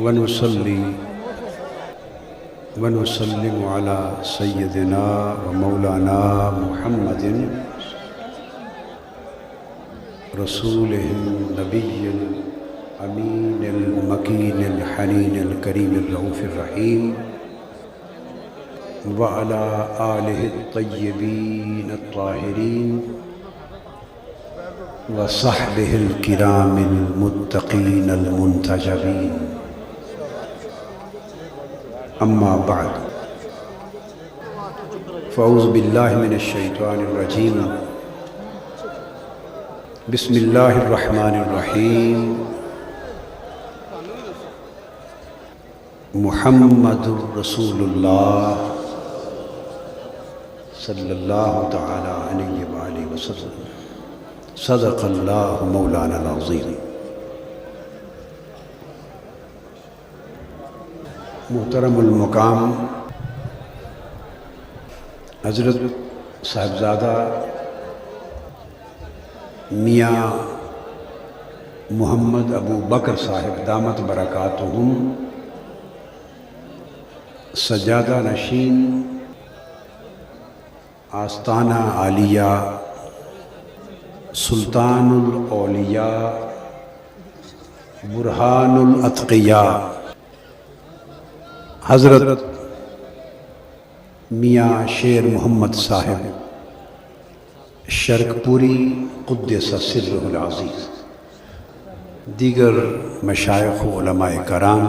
ونصلي ونسلم على سيدنا ومولانا محمد رسوله النبي الأمين المكين الحنين الكريم الرؤوف الرحيم وعلى آله الطيبين الطاهرين وصحبه الكرام المتقين المنتجبين. أما بعد، فأعوذ بالله من الشيطان الرجيم. بسم الله الرحمن الرحيم. محمد رسول الله صلی اللہ تعالی علیہ وآلہ وسلم. صدق اللہ مولانا العظیم. محترم المقام حضرت صاحبزادہ میاں محمد ابو بکر صاحب دامت برکاتہم سجادہ نشین آستانہ عالیہ سلطان الاولیاء برہان الاتقیاء حضرت میاں شیر محمد صاحب شرک پوری قدس سرہ العزیز، دیگر مشائخ و علماء کرام،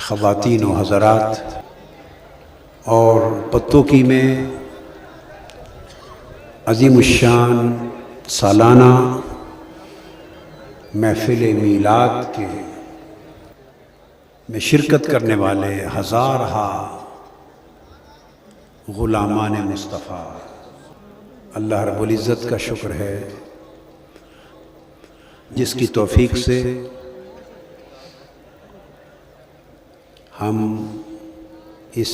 خواتین و حضرات، اور پتوکی میں عظیم الشان سالانہ محفل میلاد کے میں شرکت کرنے والے ہزارہا غلامان مصطفیٰ، اللہ رب العزت کا شکر ہے جس کی توفیق سے ہم اس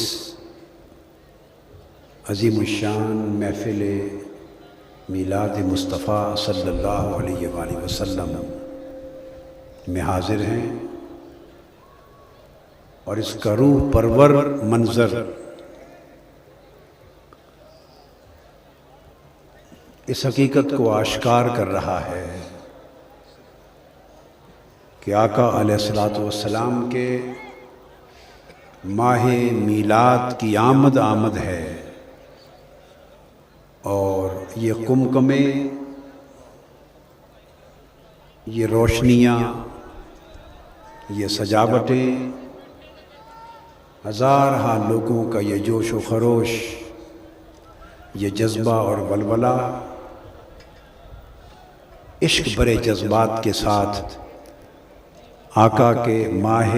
عظیم الشان محفل میلاد مصطفیٰ صلی اللہ علیہ وآلہ وسلم میں حاضر ہیں، اور اس کا روح پرور منظر اس حقیقت کو آشکار کر رہا ہے کہ آقا علیہ السلام کے ماہ میلاد کی آمد ہے، اور یہ قمقمے، یہ روشنیاں، یہ سجاوٹیں، ہزارہا لوگوں کا یہ جوش و خروش، یہ جذبہ اور ولولہ عشق برے جذبات کے ساتھ آقا کے ماہ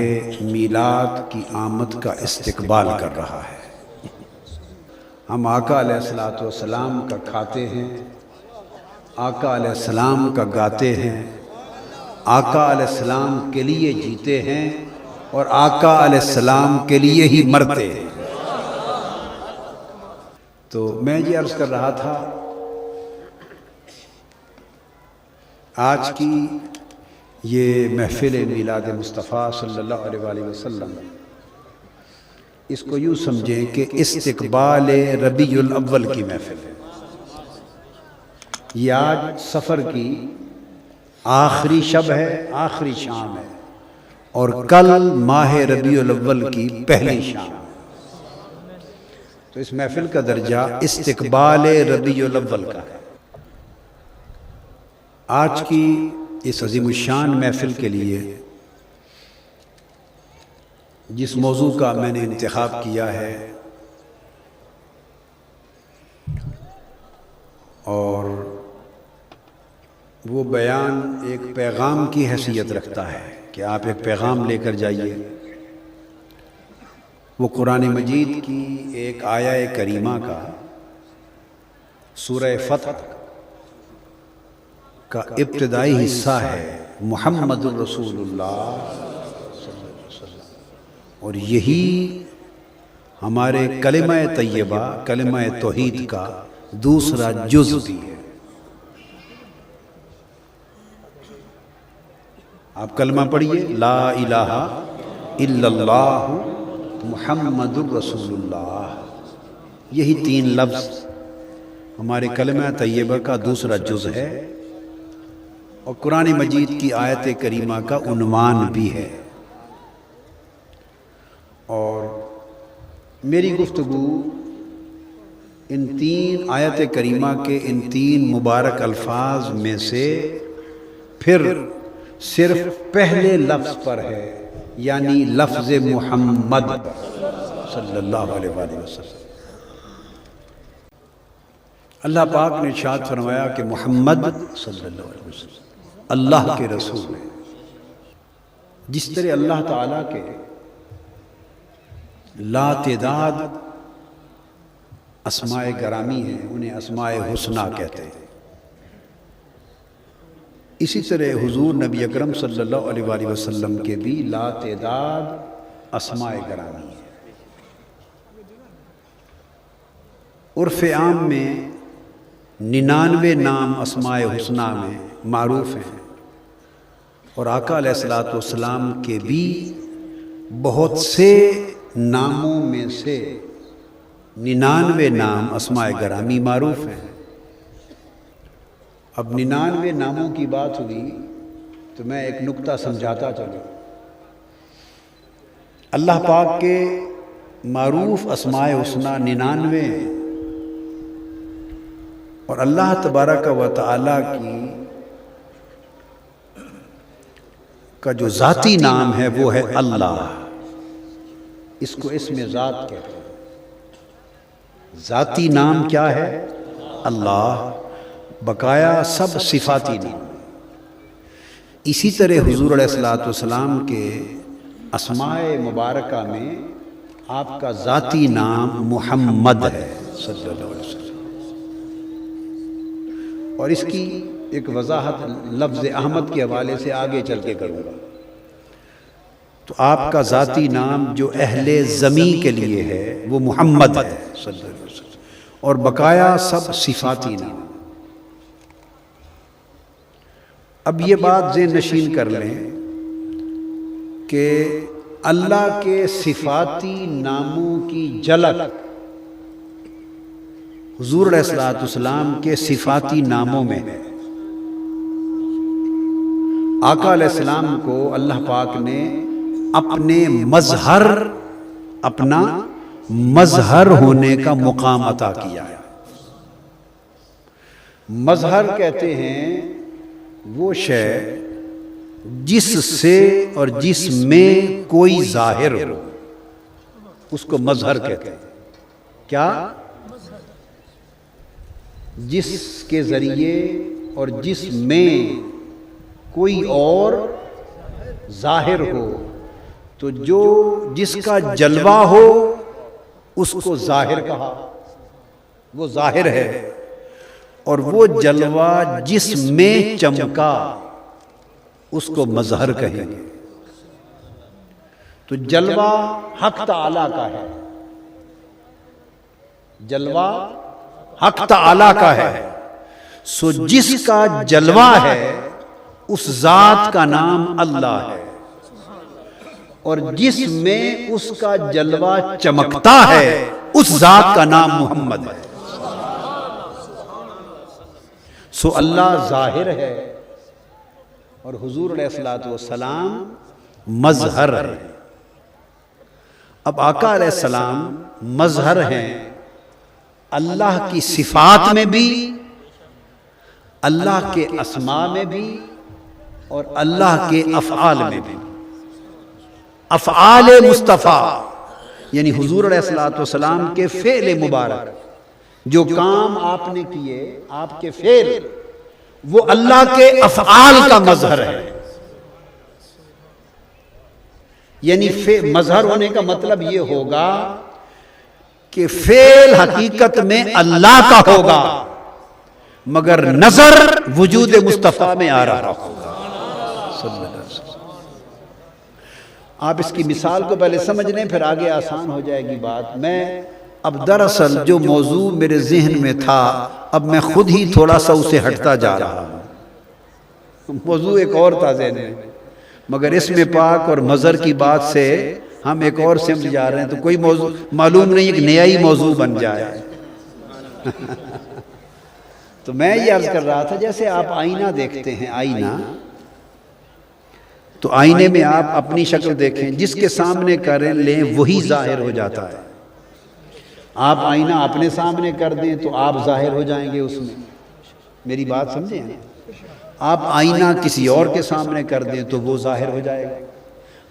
میلاد کی آمد کا استقبال کر رہا ہے. ہم آقا علیہ السلام کا کھاتے ہیں، آقا علیہ السلام کا گاتے ہیں، آقا علیہ السلام کے لیے جیتے ہیں، اور آقا علیہ السلام کے لیے ہی مرتے ہیں. تو میں یہ عرض کر رہا تھا، آج کی یہ محفل میلاد مصطفیٰ صلی اللہ علیہ وآلہ وسلم، اس کو یوں سمجھیں کہ استقبال ربیع الاول کی محفل ہے. یہ آج سفر کی آخری شب ہے، آخری شام ہے، اور کل ماہ ربیع الاول کی پہلی شام ہے. تو اس محفل کا درجہ استقبال ربیع الاول کا ہے. آج کی اس عظیم الشان محفل کے لیے جس موضوع کا میں نے انتخاب کیا ہے، اور وہ بیان ایک پیغام کی حیثیت رکھتا ہے کہ آپ ایک پیغام لے کر جائیے. وہ قرآن مجید کی ایک آیہ کریمہ کا سورہ فتح کا ابتدائی حصہ ہے، محمد الرسول اللہ، اور یہی ہمارے کلمہ طیبہ، کلمہ توحید کا دوسرا جز بھی ہے. آپ کلمہ پڑھیے، لا الہ الا اللہ محمد الرسول اللہ، یہی 3 لفظ ہمارے کلمہ طیبہ کا دوسرا جز ہے اور قرآن مجید کی آیت کریمہ کا عنوان بھی ہے۔ اور میری گفتگو ان 3 آیت کریمہ کے ان 3 مبارک الفاظ میں سے پھر صرف پہلے لفظ پر ہے، یعنی لفظ محمد صلی اللہ علیہ وآلہ وسلم۔ اللہ پاک نے ارشاد فرمایا کہ محمد صلی اللہ علیہ وسلم اللہ کے رسول ہیں۔ جس طرح اللہ تعالیٰ کے لا تعداد اسماء گرامی ہیں، انہیں اسماء حسنہ کہتے ہیں، اسی طرح حضور نبی اکرم صلی اللہ علیہ وآلہ وسلم کے بھی لا تعداد اسماء گرامی ہیں۔ عرف عام میں 99 نام اسماء حسنہ میں معروف ہیں، اور آقا علیہ الصلوۃ والسلام کے بھی بہت سے ناموں میں سے 99 نام اسماء گرامی معروف ہیں۔ اب 99 ناموں کی بات ہوئی تو میں ایک نکتہ سمجھاتا چلوں۔ اللہ پاک کے معروف اسماء حسنہ 99 ہیں، اور اللہ تبارک و تعالیٰ کا جو ذاتی نام ہے وہ ہے اللہ، اس کو اسم ذات کہتے ہیں۔ ذاتی نام کیا ہے؟ اللہ، بقایا سب صفاتی نام۔ اسی طرح حضور علیہ الصلوۃ والسلام کے اسماء مبارکہ میں آپ کا ذاتی نام محمد ہے صلی اللہ علیہ وسلم، اور اس کی ایک وضاحت لفظ احمد کے حوالے سے آگے چل کے کروں گا۔ تو آپ کا ذاتی نام جو اہل زمین کے لیے ہے وہ محمد ہے صلی اللہ علیہ وسلم، اور بقایا سب صفاتی نام۔ اب یہ بات ذہن نشین کر لیں کہ اللہ کے صفاتی ناموں کی جھلک حضور علیہ الصلوۃ والسلام کے صفاتی ناموں میں ہے۔ آقا علیہ السلام کو اللہ پاک نے اپنا مظہر ہونے کا مقام عطا کیا ہے۔ مظہر کہتے ہیں وہ شے جس سے اور جس میں کوئی ظاہر ہو، اس کو مظہر کہتے ہیں۔ کیا؟ جس کے ذریعے اور جس میں کوئی اور ظاہر ہو، تو جو جس کا جلوہ ہو اس کو ظاہر کہا، وہ ظاہر ہے، اور وہ جلوہ جس میں چمکا اس کو مظہر کہیں گے۔ تو جلوہ حق تعالیٰ کا ہے، جلوہ حق تعالیٰ کا ہے، سو جس کا جلوہ ہے اس ذات کا نام اللہ ہے، اور جس میں اس کا جلوہ چمکتا ہے اس ذات کا نام محمد ہے۔ سو اللہ ظاہر ہے اور حضور علیہ الصلوۃ والسلام مظہر ہے۔ اب آقا علیہ السلام مظہر ہیں اللہ کی صفات میں بھی، اللہ کے اسماء میں بھی، اور اللہ کے افعال میں بھی۔ افعال مصطفیٰ یعنی حضور علیہ الصلوۃ والسلام کے فعل مبارک، جو کام آپ نے کیے، آپ کے فعل، وہ اللہ کے افعال کا مظہر ہے۔ یعنی مظہر ہونے کا مطلب یہ ہوگا کہ فعل حقیقت میں اللہ کا ہوگا، مگر نظر وجود مصطفیٰ میں آ رہا ہوگا صلی اللہ علیہ وسلم۔ آپ اس کی مثال کو پہلے سمجھ لیں، پھر آگے آسان ہو جائے گی بات۔ میں اب دراصل جو موضوع میرے ذہن میں تھا، اب میں خود ہی تھوڑا سا اسے ہٹتا جا رہا ہوں۔ موضوع ایک اور تھا ذہن میں، مگر اس میں پاک اور مظہر کی بات سے ہم ایک اور سمت جا رہے ہیں، تو کوئی موضوع معلوم نہیں، ایک نیا ہی موضوع بن جائے۔ تو میں یہ عرض کر رہا تھا، جیسے آپ آئینہ دیکھتے ہیں، آئینہ، تو آئینے میں آپ اپنی شکل دیکھیں، جس کے سامنے کر لیں وہی ظاہر ہو جاتا ہے۔ آپ آئینہ اپنے سامنے کر دیں تو آپ ظاہر ہو جائیں گے اس میں، میری بات سمجھیں؟ آپ آئینہ کسی اور کے سامنے کر دیں تو وہ ظاہر ہو جائے گا۔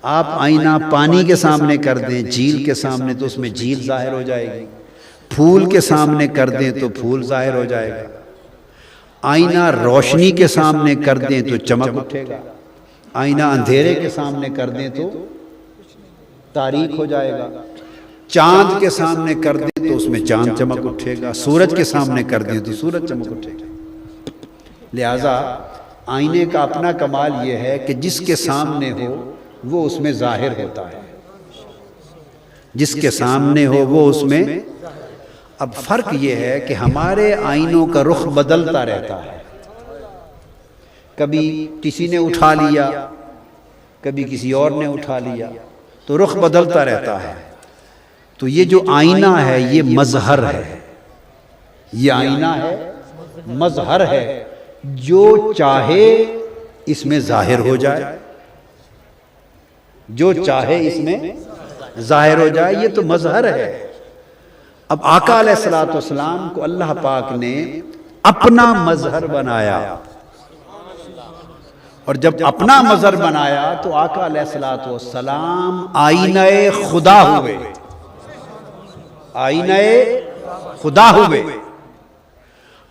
آپ آئینہ پانی کے سامنے کر دیں، جھیل کے سامنے، تو اس میں جھیل ظاہر ہو جائے گی۔ پھول کے سامنے کر دیں تو پھول ظاہر ہو جائے گا۔ آئینہ روشنی کے سامنے کر دیں تو چمک اٹھے گا، آئینہ اندھیرے کے سامنے کر دیں تو تاریک ہو جائے گا۔ چاند کے سامنے کر دیں تو اس میں چاند چمک اٹھے گا، سورج کے سامنے کر دیں تو سورج چمک اٹھے گا۔ لہٰذا آئینے کا اپنا کمال یہ ہے کہ جس کے سامنے ہو وہ اس میں ظاہر ہوتا ہے، جس کے سامنے ہو وہ اس میں۔ اب فرق یہ ہے کہ ہمارے آئینوں کا رخ بدلتا رہتا ہے، کبھی کسی نے اٹھا لیا، کبھی کسی اور نے اٹھا لیا، تو رخ بدلتا رہتا ہے۔ تو یہ جو آئینہ ہے یہ مظہر ہے، یہ آئینہ ہے مظہر ہے، جو چاہے اس میں ظاہر ہو جائے، جو چاہے اس میں ظاہر ہو جائے، یہ تو مظہر ہے۔ اب آقا علیہ السلام کو اللہ پاک نے اپنا مظہر بنایا، اور جب اپنا مظہر بنایا تو آقا علیہ السلام آئینہ خدا ہوئے، آئینہ خدا ہوئے۔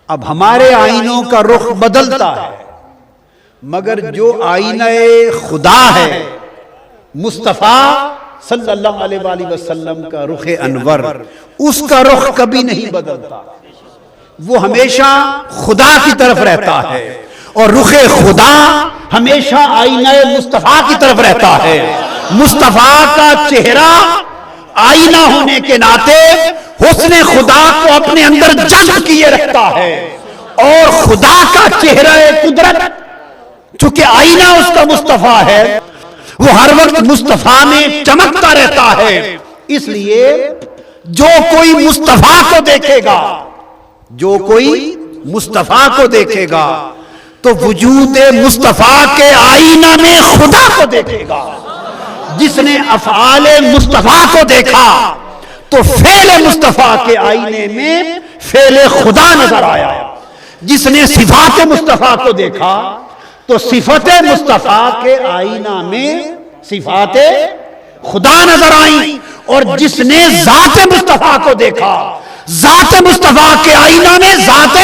اب ہمارے آئینوں کا رخ بدلتا ہے، مگر جو آئینہ خدا ہے مصطفیٰ صلی اللہ علیہ وآلہ وسلم کا رخ انور، اس کا رخ کبھی نہیں بدلتا، وہ ہمیشہ خدا کی طرف رہتا ہے، اور رخ خدا ہمیشہ آئینہ مصطفیٰ کی طرف رہتا ہے۔ مصطفیٰ کا چہرہ آئینہ ہونے کے ناطے حسن خدا کو اپنے اندر جذب کیے رکھتا ہے، اور خدا کا چہرہ قدرت چونکہ آئینہ اس کا مصطفیٰ ہے، وہ ہر وقت مصطفیٰ میں چمکتا رہتا ہے۔ اس لیے جو کوئی مصطفیٰ کو دیکھے گا، جو کوئی مصطفیٰ کو دیکھے گا تو وجود مصطفیٰ کے آئینہ میں خدا کو دیکھے گا۔ جس نے افعال مصطفیٰ کو دیکھا تو فعل مصطفیٰ کے آئینے میں فعل خدا نظر آیا، جس نے صفات مصطفیٰ کو دیکھا تو صفت مصطفیٰ کے آئینہ میں صفات خدا نظر آئیں، اور جس نے ذات مصطفیٰ کو دیکھا ذات مصطفیٰ کے آئینہ میں ذات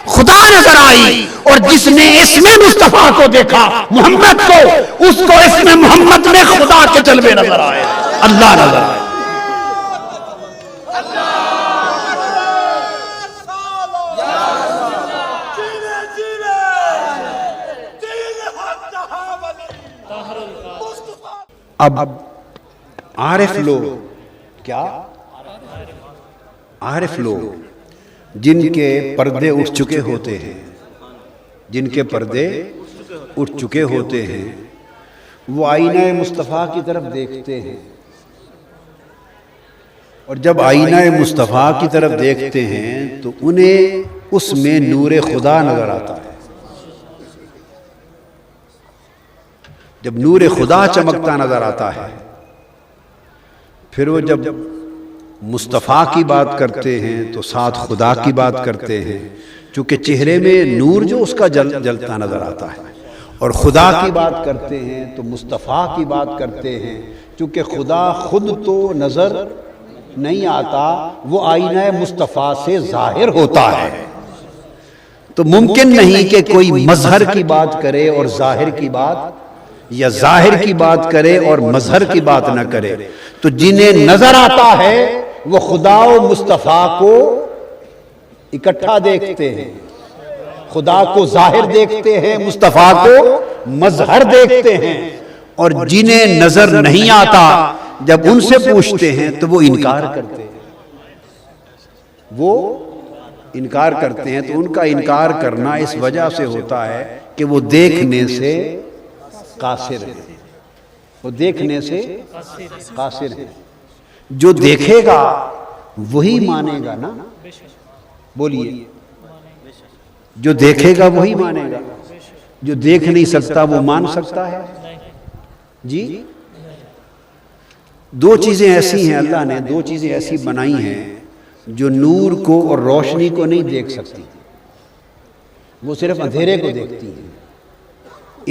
خدا نظر آئی، اور جس نے اسم مصطفیٰ کو دیکھا محمد کو، اس کو اسم محمد میں خدا کے جلوے نظر آئے، اللہ نظر آئے۔ اب عارف لوگ، کیا عارف لوگ جن کے پردے اٹھ چکے ہوتے ہیں، جن کے پردے اٹھ چکے ہوتے ہیں، وہ آئینہ مصطفیٰ کی طرف دیکھتے ہیں، اور جب آئینہ مصطفیٰ کی طرف دیکھتے ہیں تو انہیں اس میں نور خدا نظر آتا ہے۔ جب نور خدا چمکتا نظر آتا ہے، پھر وہ جب مصطفیٰ کی بات کرتے ہیں تو ساتھ خدا کی بات کرتے ہیں، چونکہ چہرے میں نور جو اس کا جلتا نظر آتا ہے، اور خدا کی بات کرتے ہیں تو مصطفیٰ کی بات کرتے ہیں، چونکہ خدا خود تو نظر نہیں آتا، وہ آئینہ مصطفیٰ سے ظاہر ہوتا ہے۔ تو ممکن نہیں کہ کوئی مظہر کی بات کرے اور ظاہر کی بات، یا ظاہر کی بات کرے اور مظہر کی بات نہ کرے۔ تو جنہیں نظر آتا ہے وہ خدا و مصطفیٰ کو اکٹھا دیکھتے ہیں، خدا کو ظاہر دیکھتے ہیں، مصطفیٰ کو مظہر دیکھتے ہیں، اور جنہیں نظر نہیں آتا جب ان سے پوچھتے ہیں تو وہ انکار کرتے ہیں، وہ انکار کرتے ہیں۔ تو ان کا انکار کرنا اس وجہ سے ہوتا ہے کہ وہ دیکھنے سے قاصر ہیں، وہ دیکھنے سے قاصر ہیں۔ جو دیکھے گا وہی مانے گا نا، بولیے، جو دیکھے گا وہی مانے گا، جو دیکھ نہیں سکتا وہ مان سکتا ہے؟ جی، دو چیزیں ایسی ہیں، اللہ نے دو چیزیں ایسی بنائی ہیں جو نور کو اور روشنی کو نہیں دیکھ سکتی، وہ صرف اندھیرے کو دیکھتی ہیں۔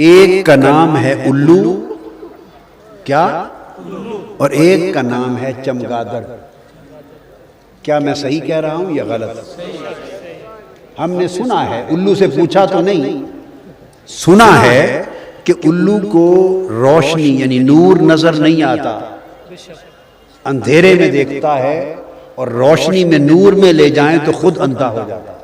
ایک کا نام ہے الو، کیا؟ اور ایک کا نام ہے چمگادڑ۔ کیا میں صحیح کہہ رہا ہوں یا غلط؟ ہم نے سنا ہے، الو سے پوچھا تو نہیں، سنا ہے کہ الو کو روشنی یعنی نور نظر نہیں آتا، اندھیرے میں دیکھتا ہے، اور روشنی میں نور میں لے جائیں تو خود اندھا ہو جاتا ہے۔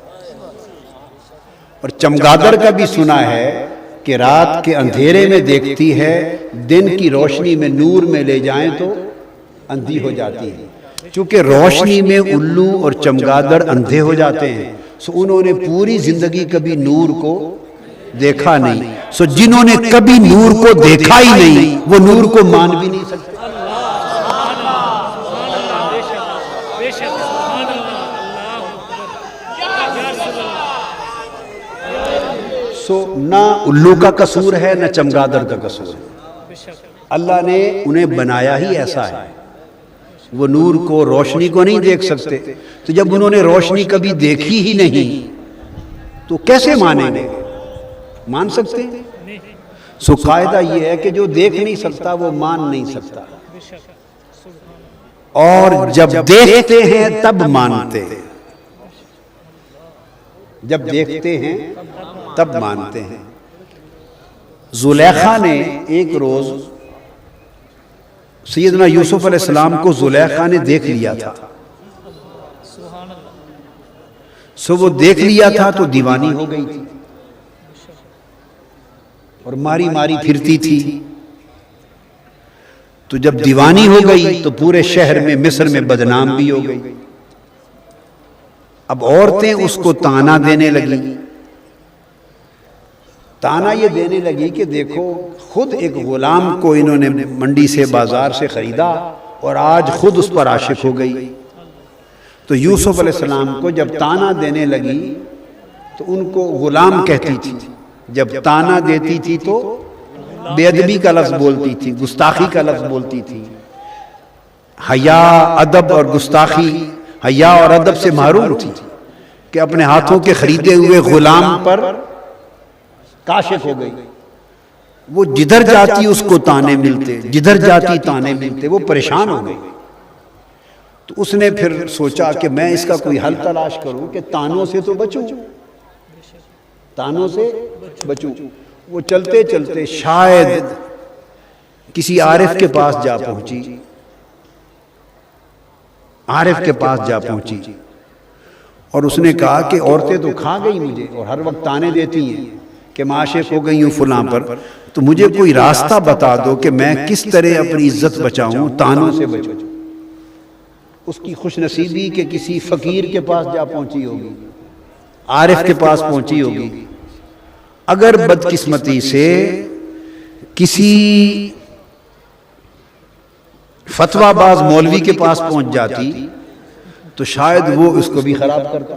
اور چمگادڑ کا بھی سنا ہے کہ رات کے اندھیرے میں دیکھتی ہے، دن کی روشنی میں نور میں لے جائیں تو اندھی ہو جاتی ہے۔ چونکہ روشنی میں الو اور چمگادڑ اندھے ہو جاتے ہیں، سو انہوں نے پوری زندگی کبھی نور کو دیکھا نہیں، سو جنہوں نے کبھی نور کو دیکھا ہی نہیں وہ نور کو مان بھی نہیں سکتے۔ سو نہ الو کا قصور ہے نہ چمگادڑ کا قصور ہے، اللہ نے انہیں بنایا ہی ایسا ہے، وہ نور کو روشنی کو نہیں دیکھ سکتے، تو جب انہوں نے روشنی کبھی دیکھی ہی نہیں تو کیسے مانیں گے؟ مان سکتے ہیں؟ سو قاعدہ یہ ہے کہ جو دیکھ نہیں سکتا وہ مان نہیں سکتا، اور جب دیکھتے ہیں تب مانتے ہیں، جب دیکھتے ہیں تب مانتے ہیں۔ زلیخا نے ایک روز سیدنا یوسف علیہ السلام کو زلیخا نے دیکھ لیا تھا، سو وہ دیکھ لیا تھا تو دیوانی ہو گئی تھی اور ماری ماری پھرتی تھی، تو جب دیوانی ہو گئی تو پورے شہر میں مصر میں بدنام بھی ہو گئی۔ اب عورتیں اس کو تانا دینے لگی، تانا یہ دینے لگی کہ دیکھو خود ایک غلام کو انہوں نے منڈی سے بازار سے خریدا اور آج خود اس پر عاشق ہو گئی۔ تو یوسف علیہ السلام کو جب تانا دینے لگی تو ان کو غلام کہتی تھی، جب تانا دیتی تھی تو بے ادبی کا لفظ بولتی تھی، گستاخی کا لفظ بولتی تھی۔ حیا، ادب اور گستاخی، حیا اور ادب سے محروم تھی کہ اپنے ہاتھوں کے خریدے ہوئے غلام پر کاشف ہو گئی۔ وہ جدھر جاتی اس کو تانے ملتے، جدھر جاتی تانے ملتے، وہ پریشان ہو گئی۔ تو اس نے پھر سوچا کہ میں اس کا کوئی حل تلاش کروں کہ تانوں سے تو بچوں، تانوں سے بچوں۔ وہ چلتے چلتے شاید کسی عارف کے پاس جا پہنچی، عارف کے پاس جا پہنچی اور اس نے کہا کہ عورتیں تو کھا گئی مجھے اور ہر وقت تانے دیتی ہیں کہ میں عاشق ہو گئی ہوں فلاں پر، تو مجھے کوئی راستہ بتا دو کہ میں کس طرح اپنی عزت بچاؤں، تانوں سے بچوں۔ اس کی خوش نصیبی کہ کسی فقیر کے پاس جا پہنچی ہوگی، عارف کے پاس پہنچی ہوگی۔ اگر بدقسمتی سے کسی فتویٰ باز مولوی کے پاس پہنچ جاتی تو شاید وہ اس کو بھی خراب کرتا،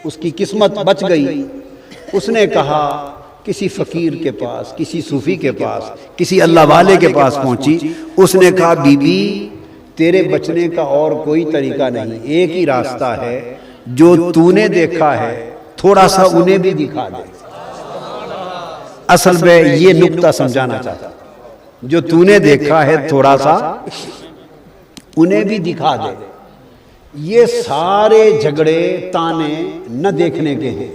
اس کی قسمت بچ گئی۔ اس نے کہا کسی فقیر کے پاس، کسی صوفی کے پاس، کسی اللہ والے کے پاس پہنچی، اس نے کہا بی بی تیرے بچنے کا اور کوئی طریقہ نہیں، ایک ہی راستہ ہے، جو تو نے دیکھا ہے تھوڑا سا انہیں بھی دکھا دے۔ اصل میں یہ نکتہ سمجھانا چاہتا، جو تو نے دیکھا ہے تھوڑا سا انہیں بھی دکھا دے۔ یہ سارے جھگڑے تانے نہ دیکھنے کے ہیں،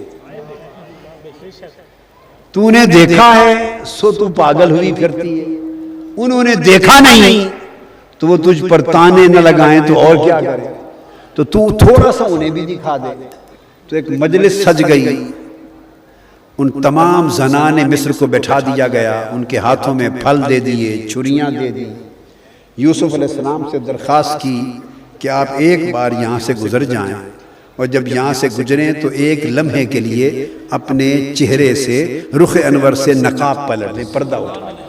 تو نے دیکھا ہے سو تو پاگل ہوئی پھرتی ہے، انہوں نے دیکھا نہیں تو وہ تجھ پر تانے نہ لگائیں تو اور کیا کرے، تو تھوڑا سا انہیں بھی دکھا دے۔ تو ایک مجلس سج گئی، ان تمام زنان مصر کو بٹھا دیا گیا، ان کے ہاتھوں میں پھل دے دیے، چھریاں دے دی، یوسف علیہ السلام سے درخواست کی کہ آپ ایک بار یہاں سے گزر جائیں، اور جب یہاں سے گزریں تو ایک لمحے کے لیے اپنے چہرے سے رخ انور سے نقاب پلٹ لیں، پردہ اٹھا لیں۔